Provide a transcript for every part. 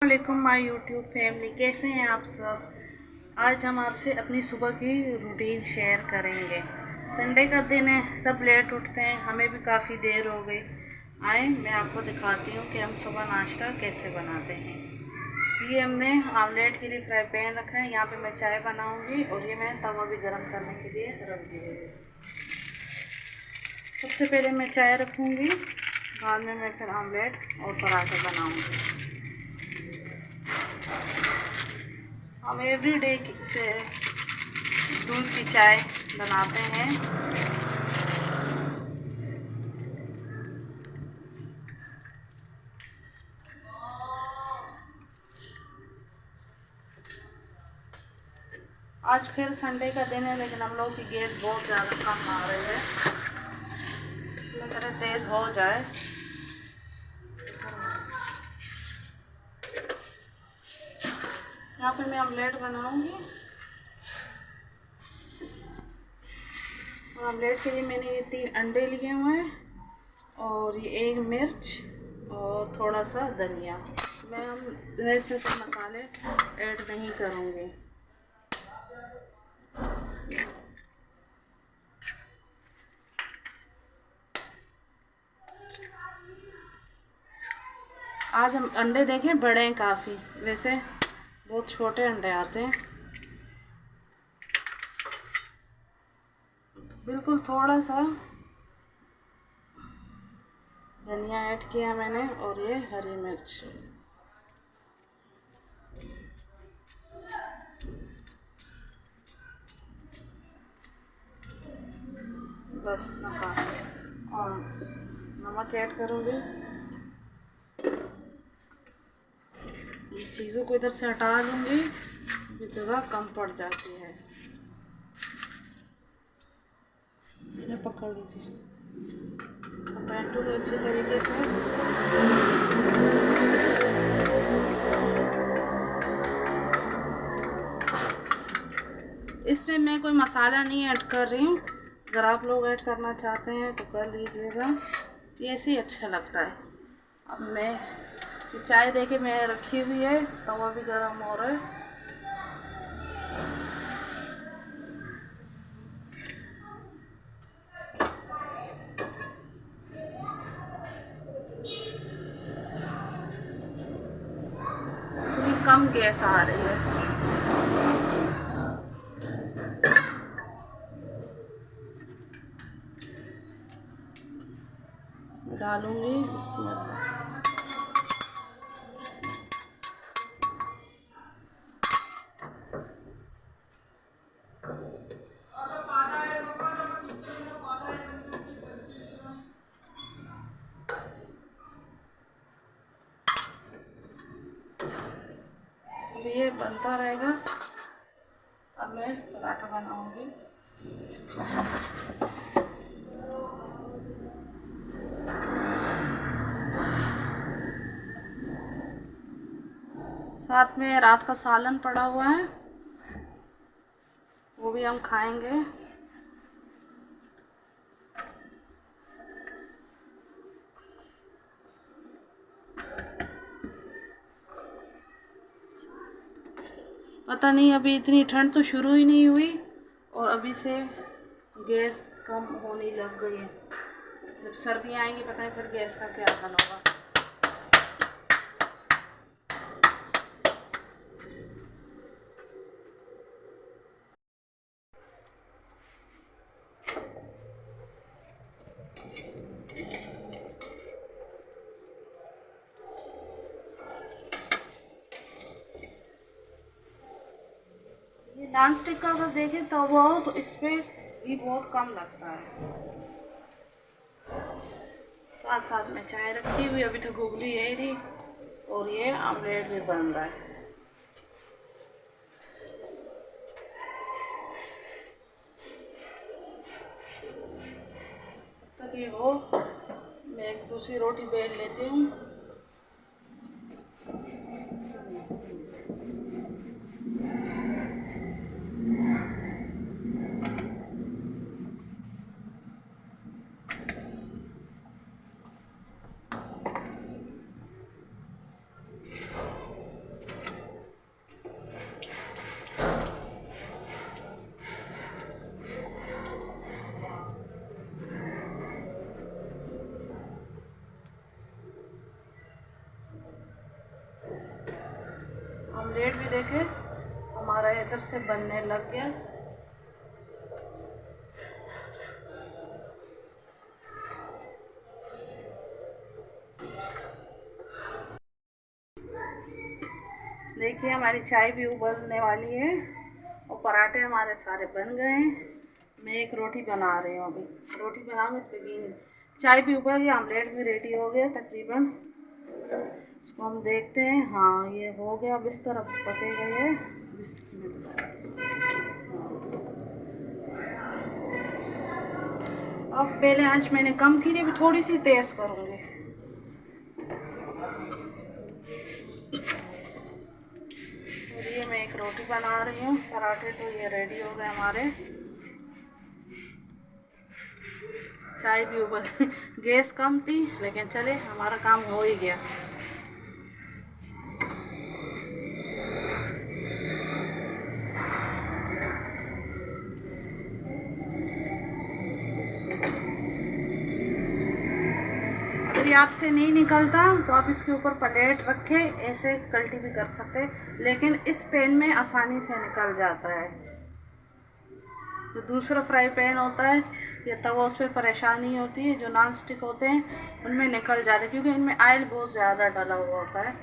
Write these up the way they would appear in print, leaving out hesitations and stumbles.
वालेकुम my YouTube family, कैसे हैं आप सब। आज हम आपसे अपनी सुबह की रूटीन शेयर करेंगे। संडे का दिन है, सब लेट उठते हैं, हमें भी काफ़ी देर हो गई। आए मैं आपको दिखाती हूँ कि हम सुबह नाश्ता कैसे बनाते हैं। ये हमने आमलेट के लिए फ्राई पैन रखा है, यहाँ पे मैं चाय बनाऊँगी और ये मैं तवा भी गर्म करने के लिए रख दी है। सबसे पहले मैं चाय रखूँगी, बाद में मैं फिर आमलेट और पराठे बनाऊँगी। हम एवरीडे से दूध की चाय बनाते हैं। आज फिर संडे का दिन है, लेकिन हम लोग की गैस बहुत ज़्यादा कम आ रही है। इतनी तरह तेज़ हो जाए। यहाँ पे मैं ऑमलेट बनाऊंगी। ऑमलेट के लिए मैंने ये 3 अंडे लिए हुए हैं और ये 1 मिर्च और थोड़ा सा धनिया। मैं इसमें कोई मसाले ऐड नहीं करूँगी। आज हम अंडे देखें बड़े हैं काफ़ी, वैसे बहुत छोटे अंडे आते हैं। बिल्कुल थोड़ा सा धनिया ऐड किया मैंने और ये हरी मिर्च। बस काफ़ी, और नमक ऐड करूँगी। ये चीज़ों को इधर से हटा लूँगी, ये जगह कम पड़ जाती है। ये पकड़ लीजिए, पैंटू को अच्छे तरीके से। इसमें मैं कोई मसाला नहीं ऐड कर रही हूँ, अगर आप लोग ऐड करना चाहते हैं तो कर लीजिएगा, ये ऐसे ही अच्छा लगता है। अब मैं ये चाय देके मैं रखी हुई है, तवा भी गर्म हो रहा है। कम गैस आ रही है। इसमें डालूंगी बिस्मिल्लाह। अब ये बनता रहेगा। अब मैं पराठा बनाऊंगी। साथ में रात का सालन पड़ा हुआ है, वो भी हम खाएंगे। पता नहीं, अभी इतनी ठंड तो शुरू ही नहीं हुई और अभी से गैस कम होने लग गई है। जब सर्दियाँ आएंगी पता नहीं फिर गैस का क्या हाल होगा। ये नॉन स्टिक का अगर देखें तो वो तो इस पर भी बहुत कम लगता है। साथ साथ में चाय रखी हुई, अभी तो घुगली है ही नहीं और ये आमलेट भी बन रहा है। तक ये हो, मैं एक दूसरी रोटी बेल लेती हूँ। ऑमलेट भी देखे हमारा इधर से बनने लग गया। देखिए हमारी चाय भी उबलने वाली है और पराठे हमारे सारे बन गए हैं। मैं एक रोटी बना रही हूँ, अभी रोटी बनाऊँगी। इस पर घी, चाय भी उबल गया, ऑमलेट भी रेडी हो गया तकरीबन। इसको हम देखते हैं। हाँ ये हो गया, अब इस तरफ पकेगा ये। अब पहले आंच मैंने कम की, अभी थोड़ी सी तेज़ करूँगी। और ये मैं एक रोटी बना रही हूँ, पराठे तो ये रेडी हो गए हमारे। चाय भी उबल गैस कम थी लेकिन चले हमारा काम हो ही गया। अगर ये आपसे नहीं निकलता तो आप इसके ऊपर प्लेट रखे ऐसे कल्टी भी कर सकते हैं, लेकिन इस पैन में आसानी से निकल जाता है। जो दूसरा फ्राई पैन होता है या तवा, उस पर परेशानी होती है। जो नॉन स्टिक होते हैं उनमें निकल जाता है क्योंकि इनमें ऑयल बहुत ज़्यादा डाला हुआ होता है।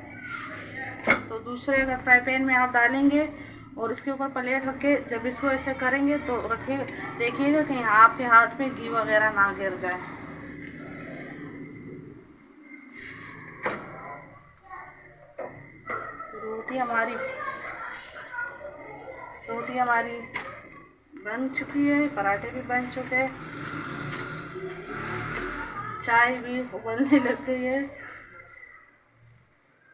तो दूसरे अगर फ्राई पैन में आप डालेंगे और इसके ऊपर प्लेट रख के जब इसको ऐसे करेंगे तो रखिए, देखिएगा कहीं आपके हाथ में घी वगैरह ना गिर जाए। रोटी हमारी बन चुकी है, पराठे भी बन चुके हैं, चाय भी उबलने लग गई है।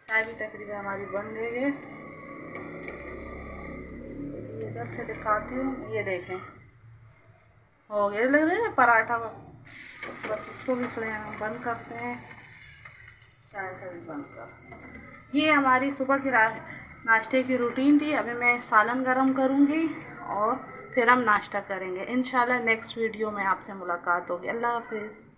चाय भी तकरीबन हमारी बन गई है। इधर से दिखाती हूँ, ये देखें हो गया, लग रहा है पराठा। बस इसको भी फ्लेम बंद करते हैं, चाय का भी बंद कर। ये हमारी सुबह की नाश्ते की रूटीन थी। अभी मैं सालन गरम करूँगी और फिर हम नाश्ता करेंगे। इंशाल्लाह नेक्स्ट वीडियो में आपसे मुलाकात होगी। अल्लाह हाफिज़।